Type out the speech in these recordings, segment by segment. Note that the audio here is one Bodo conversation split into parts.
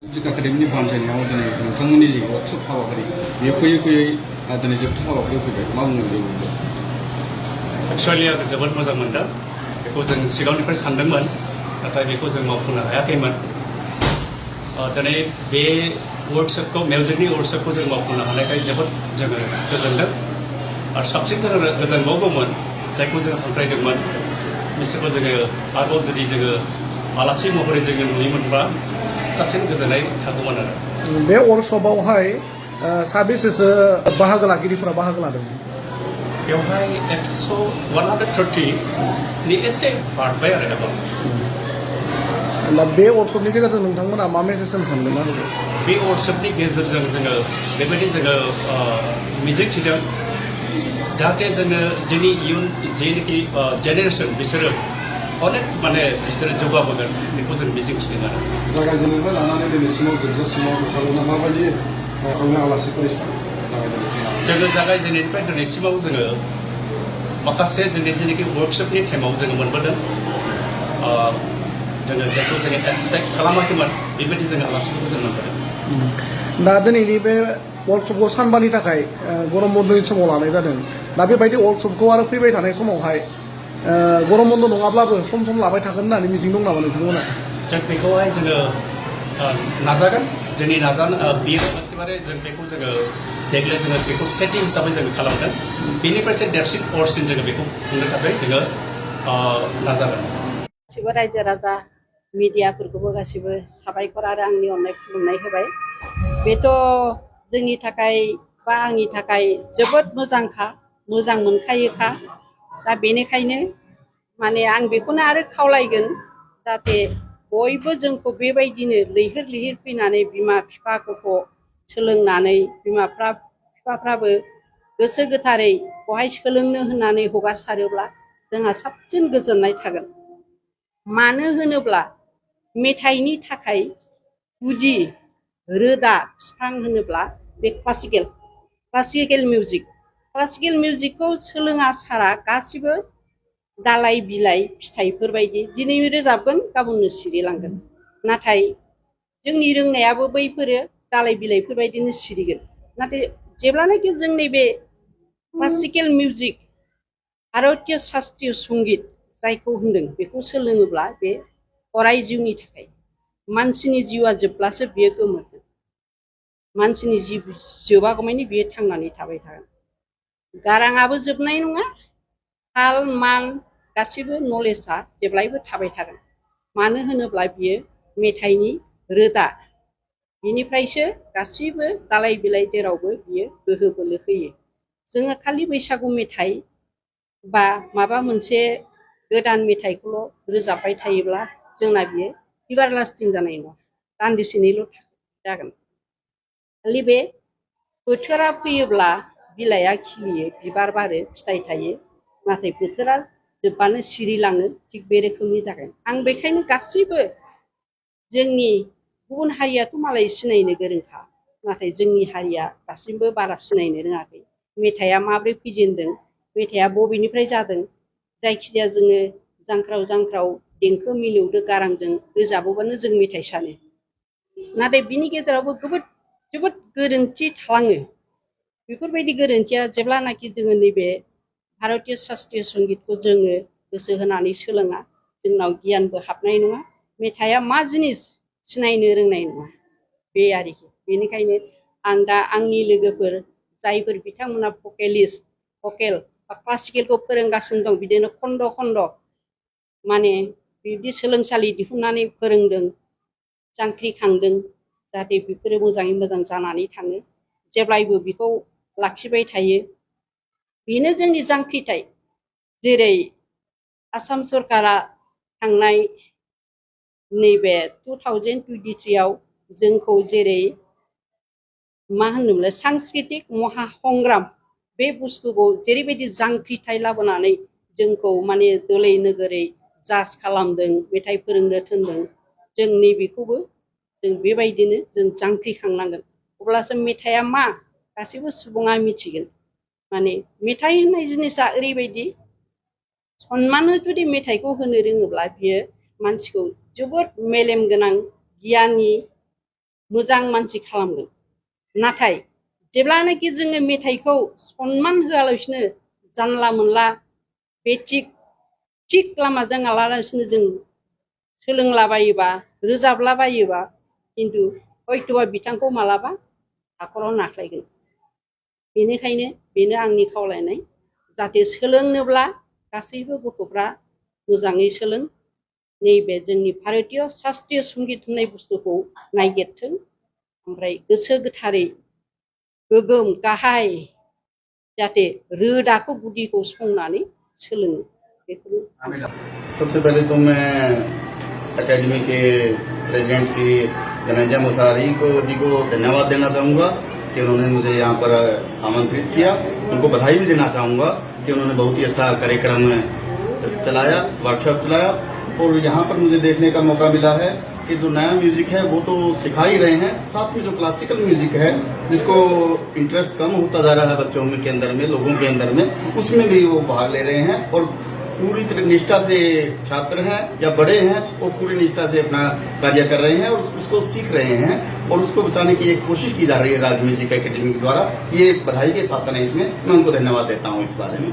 Music Academy बानजायनायाव दिनै नोंथांमोननि वर्कशप हाबाफारि बेयो फैयै दिनै जोबथा हाबाफारियाव फैबाय मा बुंगोन बेखौ? एक्चुअली आं जोबोद मोजां मोनदों बेखौ जों सिगांनिफ्राय सानदोंमोन नाथाय बेखौ जों मावफुंनो हायाखैमोन दिनै बे वर्कशपखौ मिउजिकनि वर्कशपखौ जों मावफुंनो हानायखाय जोबोद जोङो गोजोनदों आरो साबसिन जोङो गोजोनबावगौमोन जायखौ जों हांख्रायदोंमोन बिसोरखौ जोङो आरोबाव जुदि जोङो आलासि महरै जोङो नुयोमोनबा साबसिन गोजोननाय थागौमोन आरो बे वर्कशपआवहाय साबेसेसो बाहागो लागिरिफोरा बाहागो लादों बेवहाय 130 नि एसे बारबाय आरो गोबां दा बे वर्कशपनि गेजेरजों नोंथांमोना मा मेसेज होनो सानदों आरो बे वर्कशपनि गेजेरजों जोङो बेबायदि जोङो मिजिं थिदों जाहाथे जोङो जोंनि इयुन जेनोखि जेनेरेसन बिसोरो अनेक माने बिसोरो जौगाबोगोन बेखौ जों मिजिं थिदों आरो जागायजेननायनिफ्राय लानानै दिनैसिमाव जोबजासिमाव नोंथांमोना माबायदि गावनि आलासिफोरनि जोङो जागायजेननायनिफ्राय दिनैसिमाव जोङो माखासे जोंनि जेनोखि वर्कशपनि टाइमाव जोङो मोनबोदों जोङो जायखौ जोङो एक्सपेक्ट खालामाखैमोन बेबायदि जोङो आलासिफोरखौ जों मोनबोदों दा दिनैनि बे वर्कशपखौ सानबानि थाखाय गरम बन्दनि समाव लानाय जादों दा बेबायदि वर्कशपखौ आरो फैबाय थानाय समावहाय गरम बन्द नङाब्लाबो सम सम लाबाय थागोन होननानै मिजिं दं नामा नोंथांमोना जों बेखौहाय जोङो नाजागोन जोंनि बियो एखेबारे जों बेखौ जोङो देग्लाय जोङो बेखौ सेटिं हिसाबै जोङो खालामदों बेनिफ्रायसो देरसिन अरसिन जोङो बेखौ खुंनो थाखाय जोङो नाजागोन गासिबो रायजो राजा मिडियाफोरखौबो गासिबो साबायखर आरो आंनि अननाय खुलुमनाय होबाय बेथ' जोंनि थाखाय बा आंनि थाखाय जोबोद मोजांखा मोजां मोनखायोखा दा बेनिखायनो माने आं बेखौनो आरो खावलायगोन जाहाथे बयबो जोंखौ बेबायदिनो लैहोर लैहोर फैनानै बिमा बिफा गथ' सोलोंनानै बिफाफ्राबो गोसो गोथारै बहाय सोलोंनो होननानै हगारसारोब्ला जोंहा साबसिन गोजोननाय थागोन मानो होनोब्ला मेथाइनि थाखाय गुदि रोदा बिफां होनोब्ला बे क्लासिकेल मिउजिकखौ सोलोङा सारा गासिबो दालाइ बिलाइ फिथाइफोरबायदि दिनै रोजाबगोन गाबोननो सिरिलांगोन नाथाय जोंनि रोंनायाबो बैफोरो दालाइ बिलाइफोरबायदिनो सिरिगोन नाथाय जेब्लानाखि जोंनि बे क्लासिकेल मिउजिक भारतीय शास्त्रीय संगीत जायखौ होनदों बेखौ सोलोङोब्ला बे अराय जिउनि थाखाय मानसिनि जिउआ जोबब्लासो बियो गोमोरगोन मानसिनि जिउ जोबागौमानि बियो थांनानै थाबाय थागोन गाराङाबो जोबनाय नङा ताल मान गासिबो नलेजआ जेब्लायबो थाबाय थागोन मानो होनोब्ला बियो मेथाइनि रोदा बिनिफ्रायसो गासिबो दालाइ बिलाइ जेरावबो बियो गोहो बोलो होयो जोङो खालि बैसागु मेथाइ बा माबा मोनसे गोदान मेथाइखौल' रोजाबबाय थायोब्ला जोंना बियो एभार लास्टिं जानाय नङा दान्दिसेनिल' जागोन खालि बे बोथोरा फैयोब्ला बिलाइया खिलियो बिबार बारो फिथाइ थायो नाथाय बोथोरा जोबबानो सिरिलाङो थिग बे रोखोमनि जागोन आं बेखायनो गासैबो जोंनि गुबुन हारियाथ' मालाय सिनायनो गोरोंखा नाथाय जोंनि हारिया दासिमबो बारा सिनायनो रोङाखै मेथाइया माब्रै फैजेनदों मेथाइया बबेनिफ्राय जादों जायखिजाया जोङो जांख्राव देंखो मिलौदो गारांजों रोजाबोबानो जों मेथाइ सानो नाथाय बिनि गेजेरावबो जोबोद गोरोन्थि थालाङो बेफोरबायदि गोरोन्थिया जेब्लानाखि जोङो नैबे भारतीय शास्त्रीय संगीतखौ जोङो गोसो होनानै सोलोङा जोंनाव गियानबो हाबनाय नङा मेथाइया मा जिनिस सिनायनो रोंनाय नङा बे आरोखि बेनिखायनो आं दा आंनि लोगोफोर जायफोर बिथांमोना भकेल बा क्लासिकेलखौ फोरोंगासिनो दं बिदिनो खन्द' माने बिदि सोलोंसालि दिहुननानै फोरोंदों जांख्रिखांदों जाहाथे बेफोरो मोजाङै मोजां जानानै थाङो जेब्लायबो बेखौ लाखिबाय थायो बेनो जोंनि जांख्रिथाय जेरै आसाम सरकारा थांनाय नैबे 2023 आव जोंखौ जेरै मा होनोमोनलाय सांस्कृतिक महासंग्राम बे बुस्थुखौ जेरैबायदि जांख्रिथाय लाबोनानै जोंखौ माने दोलै नोगोरै जाज खालामदों मेथाइ फोरोंनो थिनदों जों नैबेखौबो जों बेबायदिनो जों जांख्रिखांनांगोन अब्लासो मेथाइया मा गासैबो सुबुङा मिथिगोन माने मेथाइ होननाय जिनिसा ओरैबायदि सनमाननो जुदि मेथाइखौ होनो रोङोब्ला बियो मानसिखौ जोबोद मेलेम गोनां गियानि मोजां मानसि खालामगोन नाथाय जेब्लानाखि जोङो मेथाइखौ सनमान होआलासिनो जानला मोनला बे थिग लामाजों आलासिनो जों सोलोंलाबायोबा रोजाबलाबायोबा खिन्थु हयत'बा बिथांखौ मालाबा हाखराव नाख्लायगोन बेनिखायनो बेनो आंनि खावलायनाय जाहाथे सोलोंनोब्ला गासैबो गथ'फ्रा मोजाङै सोलों नैबे जोंनि भारतीय शास्त्रीय संगीत होननाय बुस्थुखौ नायगिरथों ओमफ्राय गोसो गोथारै गोगोम गाहाय जाहाथे रोदाखौ गुदिखौ संनानै सोलोङो बेखौनो सबसे पहले तो मैं एकेडमी के प्रेसिडेंट श्री धनंजय मुसारी जी को धन्यवाद देना चाहूँगा कि उन्होंने मुझे यहाँ पर आमंत्रित किया। उनको बधाई भी देना चाहूँगा कि उन्होंने बहुत ही अच्छा कार्यक्रम चलाया, वर्कशॉप चलाया और यहाँ पर मुझे देखने का मौका मिला है कि जो नया म्यूजिक है वो तो सिखा ही रहे हैं, साथ में जो क्लासिकल म्यूजिक है जिसको इंटरेस्ट कम होता जा रहा है बच्चों के अंदर में, लोगों के अंदर में, उसमें भी वो भाग ले रहे हैं और पूरी निष्ठा से छात्र हैं या बड़े हैं वो पूरी निष्ठा से अपना कार्य कर रहे हैं और उसको सीख रहे हैं और उसको बचाने की एक कोशिश की जा रही है राज म्यूजिक एकेडमी के द्वारा। ये बधाई के पात्र है, इसमें मैं उनको धन्यवाद देता हूँ इस बारे में।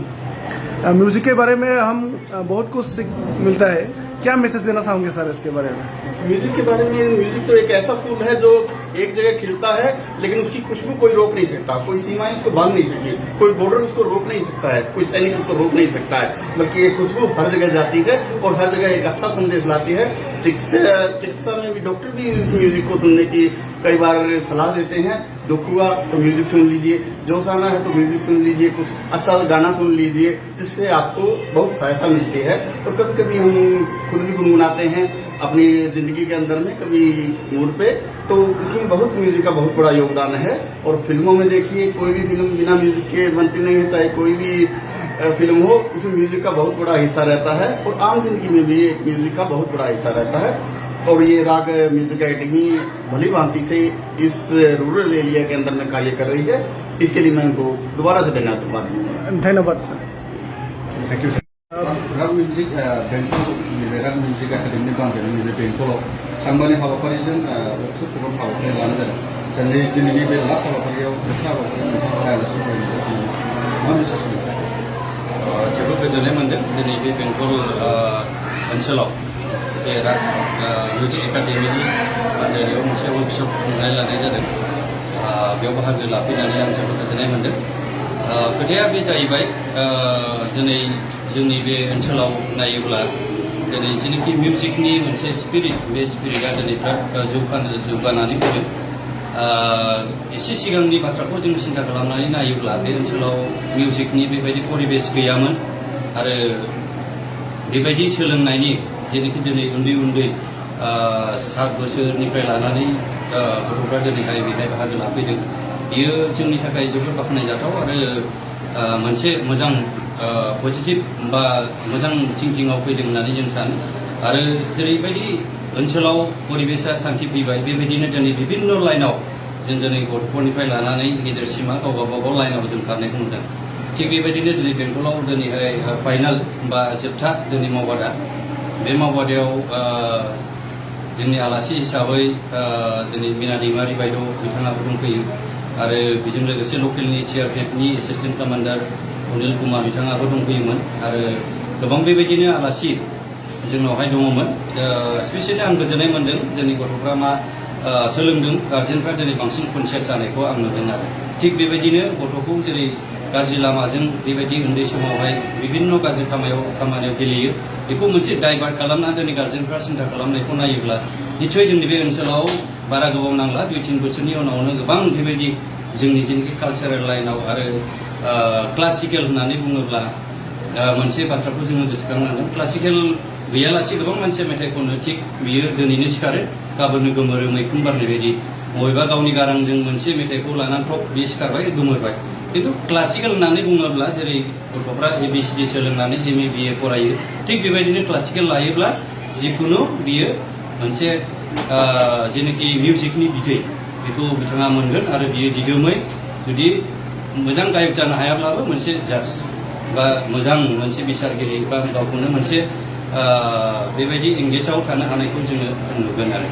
म्यूजिक के बारे में हम बहुत कुछ सीख मिलता है, क्या मैसेज देना चाहोगे सर इसके बारे में? म्यूजिक के बारे में, म्यूजिक तो एक ऐसा फूल है जो एक जगह खिलता है लेकिन उसकी खुशबू कोई रोक नहीं सकता, कोई सीमाएं उसको बांध नहीं सकती, कोई बॉर्डर उसको रोक नहीं सकता है, कोई सैनिक उसको रोक नहीं सकता है, बल्कि ये खुशबू हर जगह जाती है और हर जगह एक अच्छा संदेश लाती है। चिकित्सा में भी डॉक्टर भी इस म्यूजिक को सुनने की कई बार सलाह देते हैं। दुख हुआ तो म्यूजिक सुन लीजिए, जोश आना है तो म्यूजिक सुन लीजिए, कुछ अच्छा गाना सुन लीजिए जिससे आपको बहुत सहायता मिलती है। और कभी कभी हम खुद भी गुनगुनाते हैं अपनी जिंदगी के अंदर में कभी मूड पे, तो इसमें बहुत म्यूजिक का बहुत बड़ा योगदान है। और फिल्मों में देखिए कोई भी फिल्म बिना म्यूजिक के बनती नहीं है, चाहे कोई भी फिल्म हो उसमें म्यूजिक का बहुत बड़ा हिस्सा रहता है और आम जिंदगी में भी एक म्यूजिक का बहुत बड़ा हिस्सा रहता है। और ये राग म्यूजिक एकेडमी भली भांति से इस रूरल एरिया के अंदर में कार्य कर रही है, इसके लिए मैं उनको दोबारा से धन्यवाद सर। थैंक यू सर। राग म्यूजिक राग म्यूजिक एकाडेमी बांधनाय नैबे बेंटलाव सानबानि हाबाफारिजों वर्कशप प्रग्राम हाबाफारि लानाय जादों। जोंनि दिनैनि बे लास्ट हाबाफारियाव जोबथा हाबाफारियाव नोंथाङा आलासि फरायनाय मा मेसेज होनो सानो? जोबोद गोजोननाय मोनदों दिनै बे बेंटल ओनसोलाव बे राग म्यूजिक एकाडेमिनि जायगायाव मोनसे वर्कशप खुंनाय लानाय जादों। बेयाव बाहागो लाफैनानै आं जोबोद गोजोननाय मोनदों। खोथाया बे जाहैबाय दिनै जोंनि बे ओनसोलाव नायोब्ला दिनै जेनाखि मिउजिकनि मोनसे स्पिरिट, बे स्पिरिटआ दिनै बिराद जौगानानै फैदों। एसे सिगांनि बाथ्राखौ जों सिन्था खालामनानै नायोब्ला बे ओनसोलाव मिउजिकनि बेबायदि परिबेस गैयामोन आरो बेबायदि सोलोंनायनि जेनाखि दिनै उन्दै उन्दै 7 बोसोरनिफ्राय लानानै गथ'फ्रा दिनैहाय बेहाय बाहागो लाफैदों, बियो जोंनि थाखाय जोबोद बाख्नायजाथाव आरो मोनसे मोजां पजिटिभ बा मोजां थिंकिंआव फैदों होननानै जों सानो। आरो जेरैबायदि ओनसोलाव परिबेसा शान्ति फैबाय बेबायदिनो दिनै बिभिन्न लाइनाव जों दिनै गथ'फोरनिफ्राय लानानै गेदेरसिमा गावबा गाव लाइनाव जों खारनायखौ नुदों। थिग बेबायदिनो दिनै बेंटलाव दिनैहाय फाइनाल बा जोबथा दिनै मावबादा, बे मावबादायाव जोंनि आलासि हिसाबै दिनै मिना दैमारि बायद' बिथाङाबो दंफैयो आरो बेजों लोगोसे लकेलनि सिआरपिएफनि एसिस्टेन्ट कामान्डार अनिल कुमार बिथाङाबो दंफैयोमोन आरो गोबां बेबायदिनो आलासि जोंनावहाय दङमोन। स्पेसियेलि आं गोजोननाय मोन्दों जोंनि गथ'फ्रा मा सोलोंदों, गार्जेनफ्रा दिनै बांसिन कनसियास जानायखौ आं नुदों आरो थिग बेबायदिनो गथ'खौ जेरै गाज्रि लामाजों बेबायदि उन्दै समावहाय बिभिन्न गाज्रि खामानियाव गेलेयो, बेखौ मोनसे डाइभार्ट खालामना दिनै गार्जेनफ्रा सिन्था खालामनायखौ नायोब्ला निस्सय जोंनि बे ओनसोलाव बारा गोबाव नांला 2-3 बोसोरनि उनावनो गोबां बेबायदि जोंनि जेनाखि कालचारेल लाइनाव आरो क्लासिकेल होननानै बुङोब्ला मोनसे बाथ्राखौ जोङो गोसोखांनांगोन। क्लासिकेल गैयालासे गोबां मानसिया मेथाइ खनो, थिग बियो दिनैनो सिखारो गाबोननो गोमोरो मैखुन बारनाय बायदि। बबेबा गावनि गारांजों मोनसे मेथाइखौ लानानै टप बे सिखारबाय गोमोरबाय। खिन्थु क्लासिकेल होननानै बुङोब्ला जेरै गथ'फ्रा ABCD सोलोंनानै MA BA फरायो, थिग बेबायदिनो क्लासिकेल लायोब्ला जिखुनु बियो मोनसे जेनाखि मिउजिकनि बिदै बेखौ बिथाङा मोनगोन आरो बियो दिदोमै जुदि मोजां गायक जानो हायाब्लाबो मोनसे जाज बा मोजां मोनसे बिसारगिरि बा गावखौनो मोनसे बेबायदि एंगेजाव थानो हानायखौ जोङो नुगोन आरो